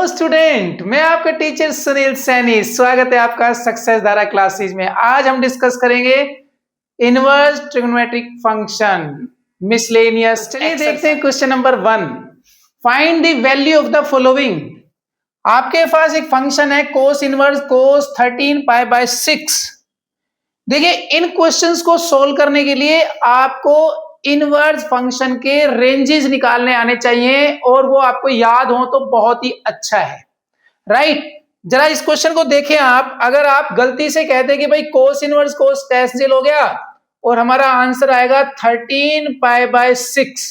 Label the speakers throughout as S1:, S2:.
S1: Hello student, मैं आपका teacher Sunil Saini. स्वागत है आपका सक्सेस धारा क्लासेस में। आज हम डिस्कस करेंगे इनवर्स ट्रिग्नोमेट्रिक फंक्शन मिसलेनियस। चलिए देखते हैं question number 1। Find the value of the following. आपके पास एक फंक्शन है cos inverse cos 13 pi by 6। देखिए, इन क्वेश्चंस को सोल्व करने के लिए आपको इनवर्स फंक्शन के रेंजेस निकालने आने चाहिए और वो आपको याद हो तो बहुत ही अच्छा है, राइट। जरा इस क्वेश्चन को देखें आप। अगर आप गलती से कहते कि भाई कोस इनवर्स कोस टेंजेंट हो गया और हमारा आंसर आएगा 13 पाई बाय 6,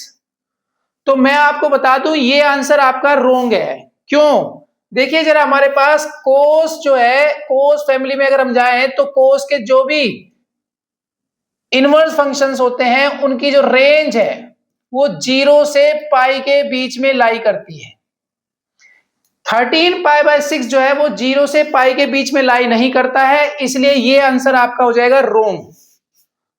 S1: तो मैं आपको बता दूं ये आंसर आपका रॉन्ग है। क्यों? देखिए जरा, हमारे पास कोस जो है, कोस फैमिली में अगर हम जाएं तो कोस के जो भी इनवर्स फंक्शंस होते हैं उनकी जो रेंज है वो 0 से पाई के बीच में लाई करती है। 13 पाई बाय 6 जो है वो 0 से पाई के बीच में लाई नहीं करता है, इसलिए ये आंसर आपका हो जाएगा रॉन्ग।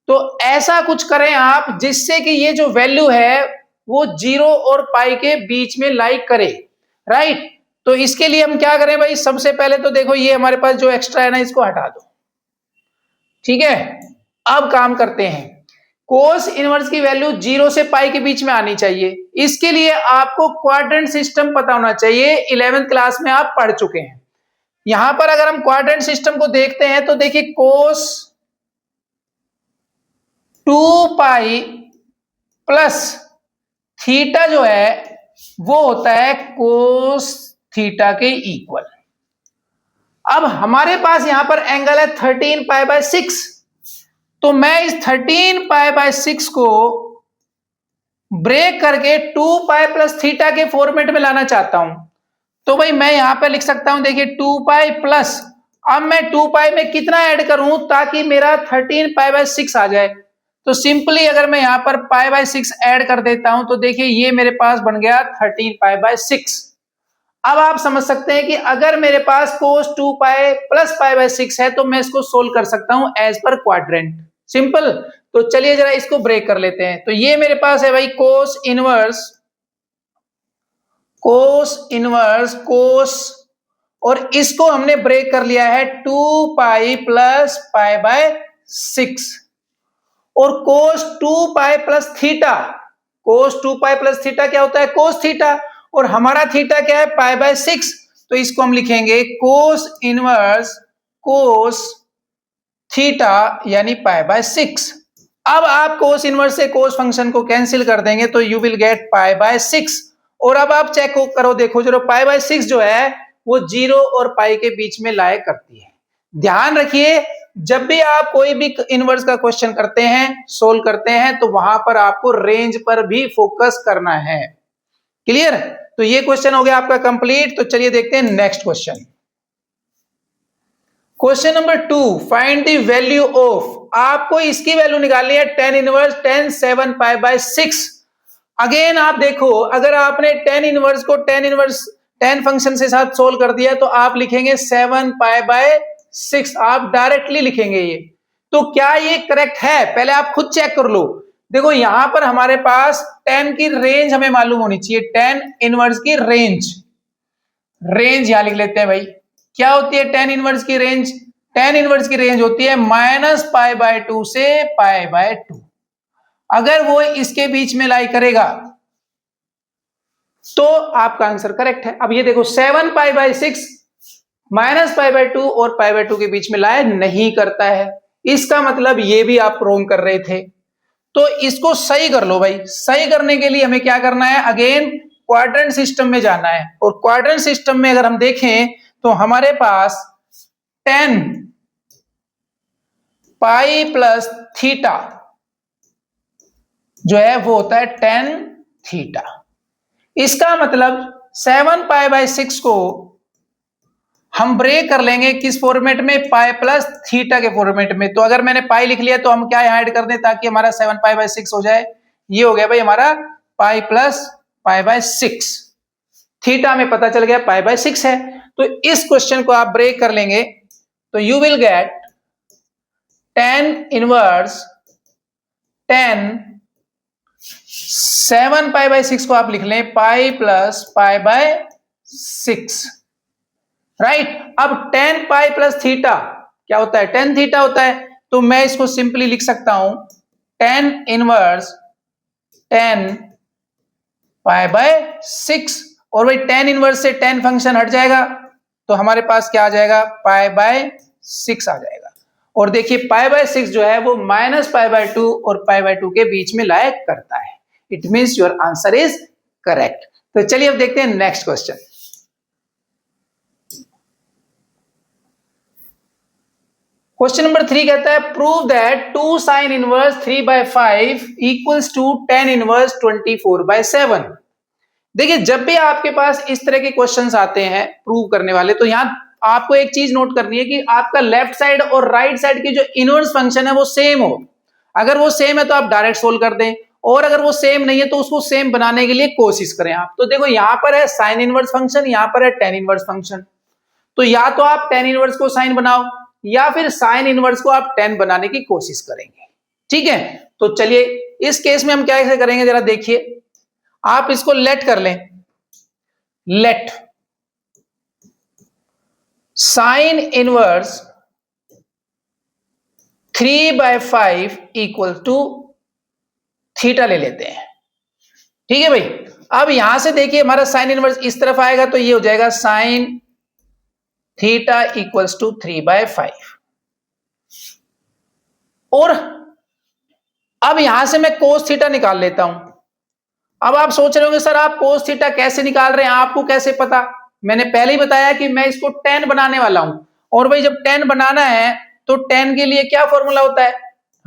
S1: तो ऐसा कुछ करें आप जिससे कि ये जो वैल्यू है वो 0 और पाई के बीच में लाई करे, राइट। तो इसके लिए हम क्या करें भाई, सबसे पहले तो देखो ये हमारे पास जो एक्स्ट्रा है ना इसको हटा दो, ठीक है। अब काम करते हैं, कोस इनवर्स की वैल्यू 0 से पाई के बीच में आनी चाहिए। इसके लिए आपको क्वाड्रेंट सिस्टम पता होना चाहिए, 11th क्लास में आप पढ़ चुके हैं। यहां पर अगर हम क्वाड्रेंट सिस्टम को देखते हैं तो देखिए कोस 2 पाई प्लस थीटा जो है वो होता है कोस थीटा के इक्वल। अब हमारे पास यहां पर एंगल है 13 पाई बाय 6, तो मैं इस 13 पाई बाय 6 को ब्रेक करके 2 पाई प्लस थीटा के फॉर्मेट में लाना चाहता हूं। तो भाई मैं यहां पे लिख सकता हूं, देखिए 2 पाई प्लस, अब मैं 2 पाई में कितना ऐड करूं ताकि मेरा 13 पाई बाय 6 आ जाए। तो सिंपली अगर मैं यहां पर पाई बाय 6 ऐड कर देता हूं तो देखिए ये मेरे पास बन गया 13 पाई बाय 6। अब आप समझ सकते हैं कि अगर मेरे पास कोस 2 पाई प्लस पाई बाय 6 है तो मैं इसको सोल्व कर सकता हूं एज पर क्वाड्रेंट, सिंपल। तो चलिए जरा इसको ब्रेक कर लेते हैं। तो ये मेरे पास है भाई कोस इनवर्स कोस, और इसको हमने ब्रेक कर लिया है 2 पाई प्लस पाई बाय 6। और कोस 2 पाई प्लस थीटा, कोस 2 पाई प्लस थीटा क्या होता है? कोस थीटा, और हमारा थीटा क्या है? Pi by 6। तो इसको हम लिखेंगे कोस इनवर्स कोस थीटा यानी पाई बाय 6। अब आप कोस इनवर्स से कोस फंक्शन को कैंसिल कर देंगे तो you will get pi by 6। और अब आप चेक करो, देखो जो पाई बाय 6 जो है वो 0 और पाई के बीच में लाया करती है। ध्यान रखिए, जब भी आप कोई भी इनवर्स का क्वेश्चन करते हैं, सोल्व करते हैं, तो वहां पर आपको रेंज पर भी फोकस करना है। क्लियर? तो ये क्वेश्चन हो गया आपका कंप्लीट। तो चलिए देखते हैं next question. Question number 2, find the value of. आपको इसकी वैल्यू निकालनी है tan inverse tan 7 pi by 6। Again आप देखो, अगर आपने tan इनवर्स को tan फंक्शन से साथ सोल्व कर दिया तो आप लिखेंगे 7 पाई बाय 6, आप डायरेक्टली लिखेंगे ये। तो क्या ये करेक्ट है? पहले आप खुद चेक कर लो। देखो यहां पर हमारे पास tan की रेंज हमें मालूम होनी चाहिए, tan इनवर्स की रेंज यहां लिख लेते हैं भाई। क्या होती है tan इनवर्स की रेंज? tan इनवर्स की रेंज होती है -π/2 से π/2। अगर वो इसके बीच में लाई करेगा तो आपका आंसर करेक्ट है। अब ये देखो 7 π/6 -π/2 और π/2 के बीच में लाई नहीं करता है, इसका मतलब ये भी आप रॉन्ग कर रहे थे। तो इसको सही कर लो भाई। सही करने के लिए हमें क्या करना है? अगेन क्वाड्रेंट सिस्टम में जाना है, और क्वाड्रेंट सिस्टम में अगर हम देखें तो हमारे पास tan पाई प्लस थीटा जो है वो होता है tan थीटा। इसका मतलब 7 π/6 को हम ब्रेक कर लेंगे किस फॉर्मेट में? पाई प्लस थीटा के फॉर्मेट में। तो अगर मैंने पाई लिख लिया तो हम क्या ऐड कर दें ताकि हमारा 7 π/6 हो जाए? ये हो गया भाई हमारा पाई प्लस π/6। थीटा में पता चल गया π/6 है। तो इस क्वेश्चन को आप ब्रेक कर लेंगे तो you will get tan inverse tan 7 π/6 को आप लिख लें पाई प्लस π/6 6, राइट। अब tan पाई प्लस थीटा क्या होता है, tan थीटा होता है। तो मैं इसको सिंपली लिख सकता हूं tan inverse tan pi by 6, और भाई tan इनवर्स से tan फंक्शन हट जाएगा तो हमारे पास क्या आ जाएगा, पाई बाय 6 आ जाएगा। और देखिए पाई बाय 6 जो है वो माइनस पाई बाय 2 और पाई बाय 2 के बीच में लाया करता है। It means your answer is correct. तो चलिए अब देखते हैं नेक्स्ट क्वेश्चन। क्वेश्चन नंबर 3 कहता है prove that 2 sine inverse 3/5 equals to tan inverse 24/7। देखिए जब भी आपके पास इस तरह के क्वेश्चंस आते हैं प्रूव करने वाले, तो यहां आपको एक चीज नोट करनी है कि आपका लेफ्ट साइड और राइट साइड की जो इनवर्स फंक्शन है वो सेम हो। अगर वो सेम है तो आप डायरेक्ट सोल्व कर दें, और अगर वो सेम नहीं है तो उसको सेम बनाने के लिए कोशिश करें आप। तो देखो यहां पर है साइन इनवर्स फंक्शन, यहां पर है tan इनवर्स फंक्शन। तो या तो आप tan इनवर्स को साइन बनाओ या फिर साइन इनवर्स को आप tan बनाने की कोशिश करेंगे, ठीक है। तो चलिए इस केस में हम क्या ऐसे करेंगे, जरा देखिए। आप इसको लेट कर लें, let sine inverse 3/5 equal to theta ले लेते हैं, ठीक है भाई। अब यहां से देखिए हमारा साइन इनवर्स इस तरफ आएगा तो ये हो जाएगा साइन थीटा इक्वल्स टू 3/5। और अब यहां से मैं कोस थीटा निकाल लेता हूं। अब आप सोच रहे होंगे सर आप कोस थीटा कैसे निकाल रहे हैं, आपको कैसे पता। मैंने पहले ही बताया कि मैं इसको tan बनाने वाला हूं, और भाई जब tan बनाना है तो tan के लिए क्या फॉर्मूला होता है,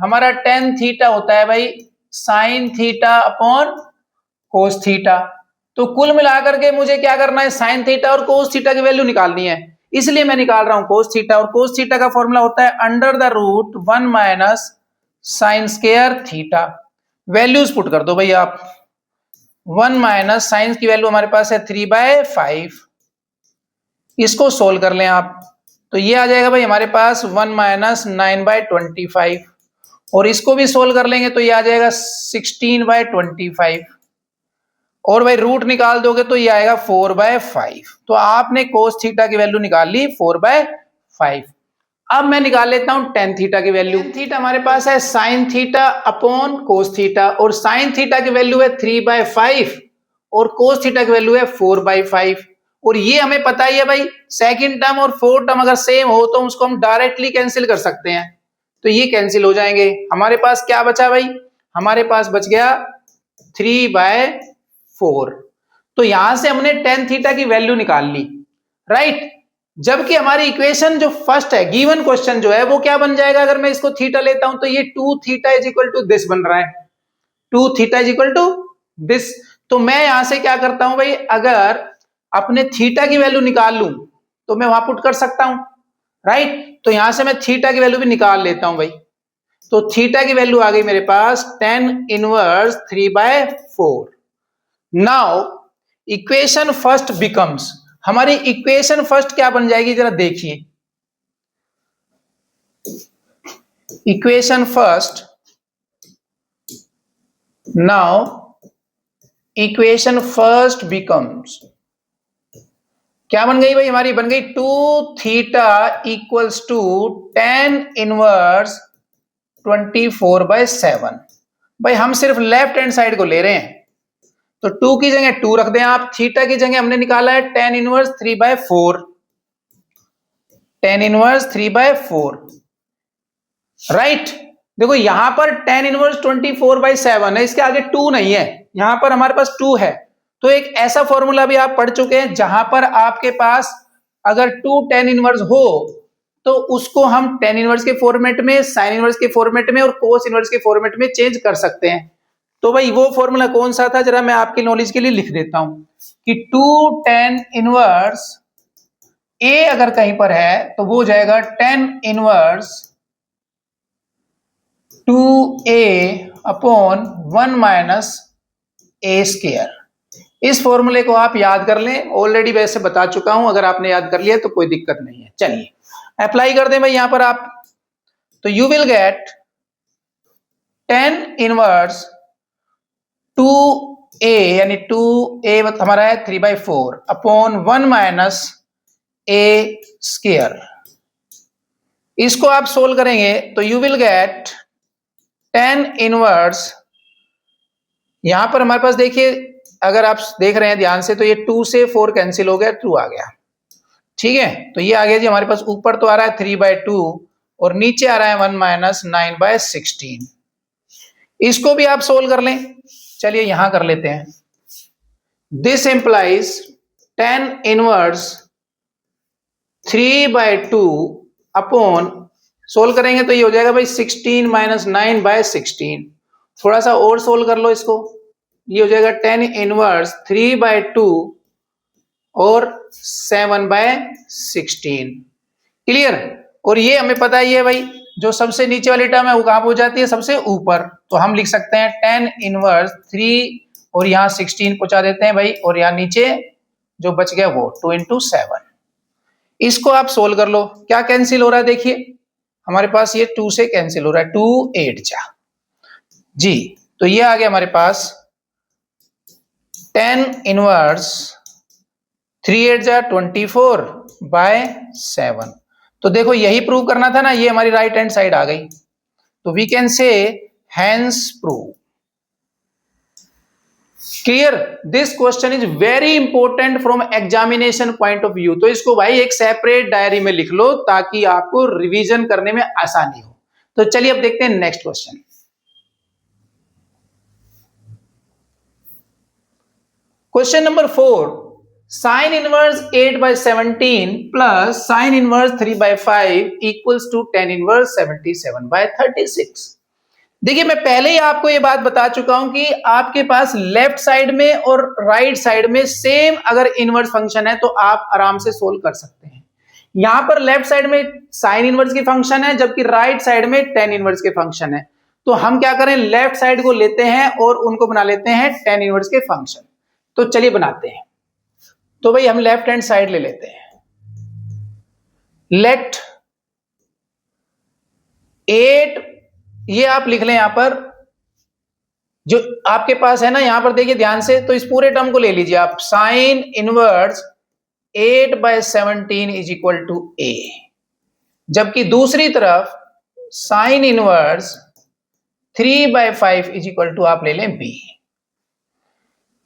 S1: हमारा tan थीटा होता है भाई sine theta upon cos theta. तो कुल मिलाकर के मुझे क्या करना है, साइन थीटा और कोस थीटा की वैल्यू निकालनी है, इसलिए मैं निकाल रहा हूं कोस थीटा। और कोस थीटा का फॉर्मूला होता है under the root 1 minus sine square theta. Values put कर दो भाई आप। 1 माइनस साइन की वैल्यू हमारे पास है 3/5, इसको सोल्व कर लें आप तो ये आ जाएगा भाई हमारे पास 1 माइनस 9/25, और इसको भी सोल्व कर लेंगे तो ये आ जाएगा 16/25, और भाई रूट निकाल दोगे तो ये आएगा 4/5। तो आपने कोस थीटा की वैल्यू निकाल ली 4/5। अब मैं निकाल लेता हूं tan थीटा की वैल्यू। थीटा हमारे पास है sine theta upon cos theta, और साइन थीटा की वैल्यू है 3/5 और कोस थीटा की वैल्यू है 4/5। और ये हमें पता ही है भाई सेकंड टर्म और फोर्थ टर्म अगर सेम हो तो उसको हम डायरेक्टली कैंसिल कर सकते हैं, तो ये कैंसिल हो जाएंगे। हमारे पास क्या बचा भाई, हमारे पास बच गया 3/4। तो यहां से हमने tan थीटा की वैल्यू निकाल ली, राइट। जबकि हमारी इक्वेशन जो फर्स्ट है गिवन क्वेश्चन जो है वो क्या बन जाएगा, अगर मैं इसको थीटा लेता हूं तो ये 2 theta is equal to this बन रहा है, 2 theta is equal to this. तो मैं यहां से क्या करता हूं भाई, अगर अपने थीटा की वैल्यू निकाल लूं तो मैं वहां पुट कर सकता हूं, राइट। तो यहां से मैं थीटा की वैल्यू भी निकाल लेता हूं भाई। तो थीटा की वैल्यू आ गई मेरे पास tan inverse 3/4। Now equation first becomes, हमारी इक्वेशन फर्स्ट क्या बन जाएगी जरा देखिए। Equation first, now equation first becomes क्या बन गई भाई, हमारी बन गई 2 theta equals to tan inverse 24/7। भाई हम सिर्फ लेफ्ट हैंड साइड को ले रहे हैं तो 2 की जगह 2 रख दें आप, थीटा की जगह हमने निकाला है tan inverse 3/4, tan inverse 3/4, right. देखो यहां पर tan इनवर्स 24/7 है, इसके आगे 2 नहीं है, यहां पर हमारे पास 2 है। तो एक ऐसा फॉर्मूला भी आप पढ़ चुके हैं जहां पर आपके पास अगर 2 tan इनवर्स हो तो उसको हम tan इनवर्स के फॉर्मेट में, साइन इनवर्स के फॉर्मेट में और कोस इनवर्स के फॉर्मेट में चेंज कर सकते हैं। तो भाई वो फॉर्मूला कौन सा था, जरा मैं आपकी नॉलेज के लिए लिख देता हूं कि 2 tan इनवर्स a अगर कहीं पर है तो वो हो जाएगा tan inverse 2a upon 1 minus a square. इस फॉर्मूले को आप याद कर लें, ऑलरेडी वैसे बता चुका हूं, अगर आपने याद कर लिया तो कोई दिक्कत नहीं है। चलिए अप्लाई कर दें भाई यहां पर आप, तो you will get tan inverse 2 ए यानी 2a हमारा है 3/4 अपॉन 1 माइनस ए स्क्वायर। इसको आप सोल्व करेंगे तो you will get tan inverse, यहां पर हमारे पास देखिए अगर आप देख रहे हैं ध्यान से तो ये 2 से 4 कैंसिल हो गया, 2 आ गया, ठीक है। तो ये आ गया जी हमारे पास, ऊपर तो आ रहा है 3/2 और नीचे आ रहा है 1 माइनस 9/16। इसको भी आप सोल्व कर लें, चलिए यहां कर लेते हैं। This implies tan inverse 3/2 upon, solve करेंगे तो ये हो जाएगा भाई 16 माइनस 9/16। थोड़ा सा और सोल्व कर लो इसको, ये हो जाएगा tan इनवर्स 3/2 और 7/16। क्लियर। और ये हमें पता ही है भाई, जो सबसे नीचे वाली टर्म है वो कहां पहुंच जाती है, सबसे ऊपर। तो हम लिख सकते हैं tan इनवर्स 3 और यहां 16 पहुंचा देते हैं भाई, और यहां नीचे जो बच गया वो 2 × 7। इसको आप सोल्व कर लो, क्या कैंसिल हो रहा है देखिए हमारे पास, ये 2 से कैंसिल हो रहा है, 2 8 जा जी। तो ये आ गया हमारे पास tan इनवर्स 3 8 जा 24/7। तो देखो यही प्रूव करना था ना, ये हमारी राइट हैंड साइड आ गई। तो we can say hence prove. Clear. This question is very important from examination point of view. तो इसको भाई एक सेपरेट डायरी में लिख लो ताकि आपको रिवीजन करने में आसानी हो। तो चलिए अब देखते हैं next question. Question number 4, sine inverse 8/17 plus sine inverse 3/5 equals to tan inverse 77/36। देखिए मैं पहले ही आपको ये बात बता चुका हूं कि आपके पास लेफ्ट साइड में और राइट साइड में सेम अगर इनवर्स फंक्शन है तो आप आराम से सोल्व कर सकते हैं। यहां पर लेफ्ट साइड में साइन इनवर्स की फंक्शन है, जबकि राइट साइड में tan इनवर्स के फंक्शन है। तो हम क्या करें, लेफ्ट साइड को लेते हैं और उनको बना लेते हैं tan इनवर्स के फंक्शन। तो चलिए बनाते हैं। तो भाई हम लेफ्ट हैंड साइड ले लेते हैं। लेट 8, ये आप लिख लें यहां पर, जो आपके पास है ना यहां पर देखिए ध्यान से, तो इस पूरे टर्म को ले लीजिए आप, sine inverse 8/17 is equal to a, जबकि दूसरी तरफ sine inverse 3/5 is equal to आप ले लें b।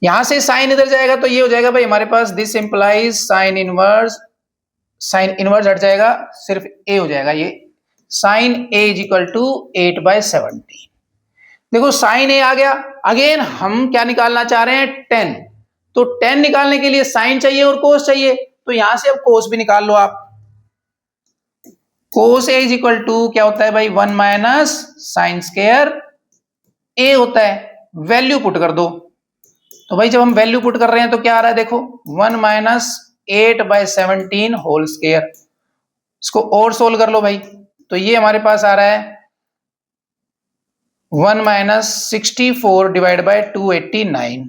S1: यहां से साइन इधर जाएगा तो ये हो जाएगा भाई हमारे पास, दिस इंप्लाइज साइन इनवर्स हट जाएगा, सिर्फ a हो जाएगा, ये sine a is equal to 8/17। देखो साइन a आ गया। अगेन हम क्या निकालना चाह रहे हैं, tan। तो tan निकालने के लिए साइन चाहिए और कोस चाहिए, तो यहां से अब कोस भी निकाल लो आप। कोस a इज इक्वल टू क्या होता है भाई, 1 माइनस साइन स्क्वायर a होता है। वैल्यू पुट कर दो। तो भाई जब हम वैल्यू पुट कर रहे हैं तो क्या आ रहा है देखो, 1 माइनस 8/17 होल स्क्वायर। इसको और सोल्व कर लो भाई, तो ये हमारे पास आ रहा है 1 माइनस 64 डिवाइड बाय 289।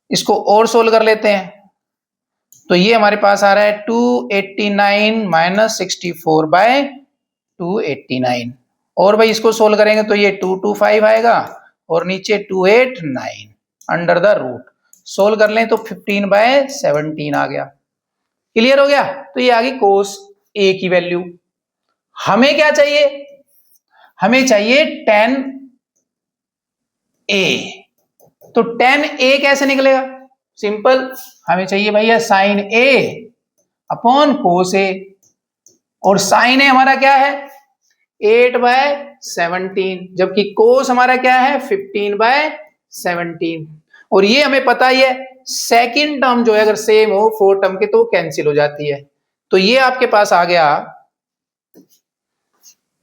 S1: इसको और सोल्व कर लेते हैं, तो ये हमारे पास आ रहा है 289 माइनस 64/289। और भाई इसको सोल्व करेंगे तो ये 225 आएगा और नीचे 289 अंडर द रूट। सोल्व कर लें तो 15/17 आ गया। क्लियर हो गया। तो ये आ गई कोस a की वैल्यू। हमें क्या चाहिए, हमें चाहिए tan a। तो tan a कैसे निकलेगा, सिंपल, हमें चाहिए भैया sine a upon cos a, और साइन a हमारा क्या है 8/17, जबकि कोस हमारा क्या है 15/17। और ये हमें पता ही है सेकंड टर्म जो है अगर सेम हो 4 टर्म के तो कैंसिल हो जाती है। तो ये आपके पास आ गया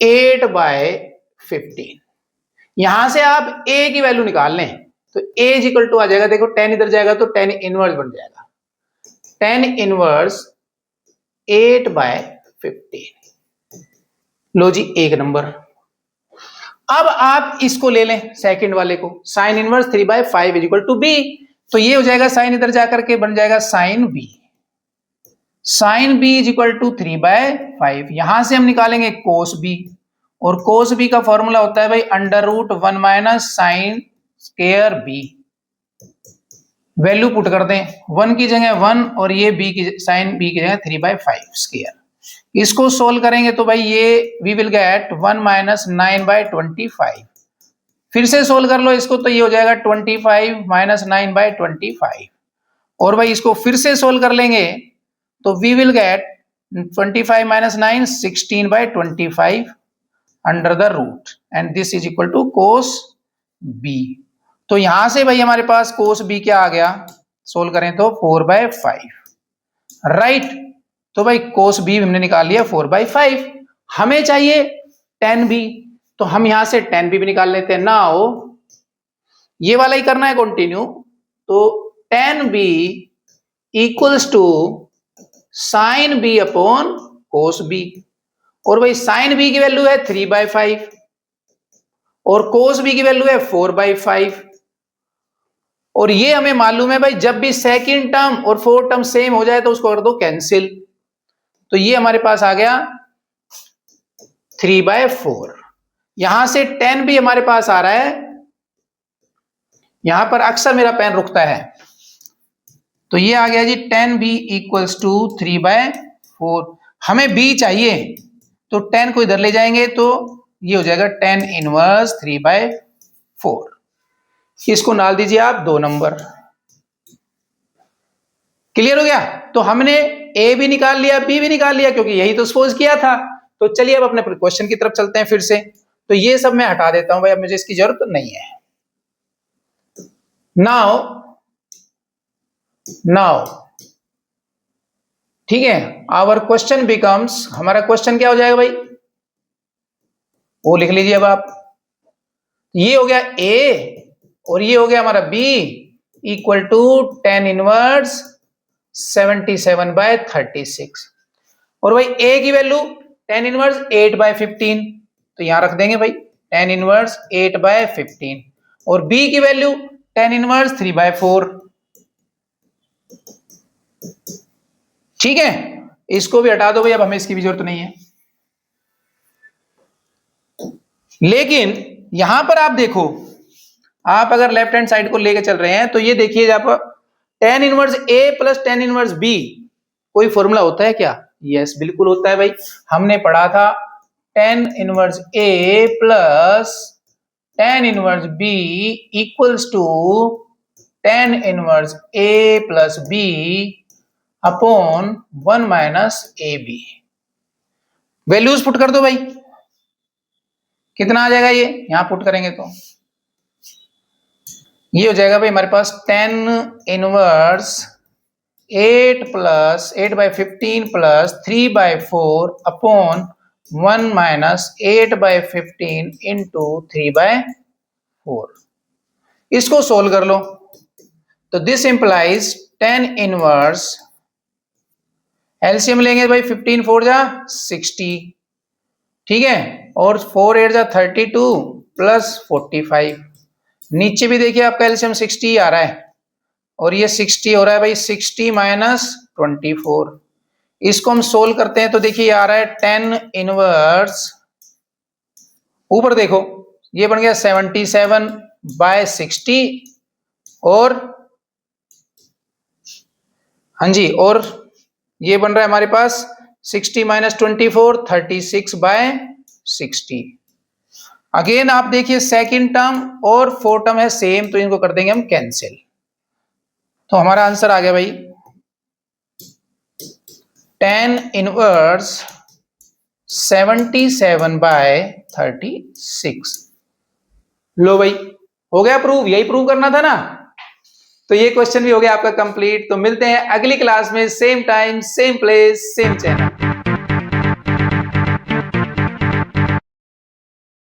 S1: 8/15। यहां से आप a की वैल्यू निकाल लें तो a इज इक्वल टू आ जाएगा, देखो tan इधर जाएगा तो tan इनवर्स बन जाएगा, tan इनवर्स 8/15। लो जी एक नंबर। अब आप इसको ले लें सेकंड वाले को, sine inverse 3/5 is equal to b। तो ये हो जाएगा साइन इधर जाकर के बन जाएगा sine b। Sine b is equal to 3/5। यहां से हम निकालेंगे कोस b, और कोस b का फॉर्मूला होता है भाई under root 1 minus sine square b। Value put कर दें, 1 की जगह 1 और ये b की साइन b की जगह 3/5 स्क्वायर। इसको सोल्व करेंगे तो भाई ये वी विल गेट 1 माइनस 9/25। फिर से सोल्व कर लो इसको तो ये हो जाएगा 25 माइनस 9/25। और भाई इसको फिर से सोल्व कर लेंगे तो we will get 25 minus 9 16/25 under the root and this is equal to cos b। तो यहां से भाई हमारे पास कोस b क्या आ गया, सोल्व करें तो 4/5 राइट। तो भाई कोस b हमने निकाल लिया 4/5। हमें चाहिए tan b, तो हम यहां से tan b भी निकाल लेते हैं। नाउ ये वाला ही करना है कंटिन्यू, तो tan b equals to sine b upon cos b। और भाई साइन b की वैल्यू है 3/5 और कोस b की वैल्यू है 4/5। और ये हमें मालूम है भाई जब भी सेकंड टर्म और फोर्थ टर्म सेम हो जाए तो उसको कर दो कैंसिल। तो ये हमारे पास आ गया 3/4। यहां से tan भी हमारे पास आ रहा है, यहां पर अक्सर मेरा पेन रुकता है, तो ये आ गया जी tan b इक्वल्स टू 3/4। हमें b चाहिए तो tan को इधर ले जाएंगे तो ये हो जाएगा tan इनवर्स 3/4। इसको डाल दीजिए आप 2 नंबर। क्लियर हो गया? तो हमने a भी निकाल लिया b भी निकाल लिया क्योंकि यही तो सपोज किया था। तो चलिए अब अपने क्वेश्चन की तरफ चलते हैं फिर से। तो ये सब मैं हटा देता हूं भाई, अब मुझे इसकी जरूरत नहीं है। नाउ ठीक है, आवर क्वेश्चन बिकम्स, हमारा क्वेश्चन क्या हो जाएगा भाई वो लिख लीजिए अब आप। ये हो गया a और ये हो गया हमारा b equal to tan inverse 77/36। और भाई a की वैल्यू tan इनवर्स 8/15, तो यहां रख देंगे भाई tan इनवर्स 8/15। और b की वैल्यू tan इनवर्स 3/4। ठीक है, इसको भी हटा दो भाई, अब हमें इसकी भी जरूरत नहीं है। लेकिन यहां पर आप देखो, आप अगर लेफ्ट हैंड साइड को लेके चल रहे हैं तो ये देखिए आप tan inverse a plus tan inverse b कोई फॉर्मूला होता है क्या? यस बिल्कुल होता है भाई। हमने पढ़ा था tan inverse a plus tan inverse b equals to tan inverse a plus b upon 1 minus ab। Values put कर दो भाई, कितना आ जाएगा ये यहां पुट करेंगे तो ये हो जाएगा भाई हमारे पास tan inverse 8/15 plus 3/4 upon 1 minus 8/15 into 3/4। इसको सोल्व कर लो तो this implies tan inverse, LCM लेंगे भाई 15 4 जा 60, ठीक है, और 4 8 जा 32 प्लस 45। नीचे भी देखिए आपका एलसीएम 60 आ रहा है और ये 60 हो रहा है भाई 60 माइनस 24। इसको हम सोल्व करते हैं तो देखिए आ रहा है tan इनवर्स, ऊपर देखो ये बन गया 77/60 और हाँ जी, और ये बन रहा है हमारे पास 60 माइनस 24 36/60। अगेन आप देखिए सेकंड टर्म और फोर्थ टर्म है सेम, तो इनको कर देंगे हम कैंसिल। तो हमारा आंसर आ गया भाई tan इनवर्स 77/36। लो भाई हो गया प्रूव, यही प्रूव करना था ना। तो ये क्वेश्चन भी हो गया आपका कंप्लीट। तो मिलते हैं अगली क्लास में, same time same place same channel.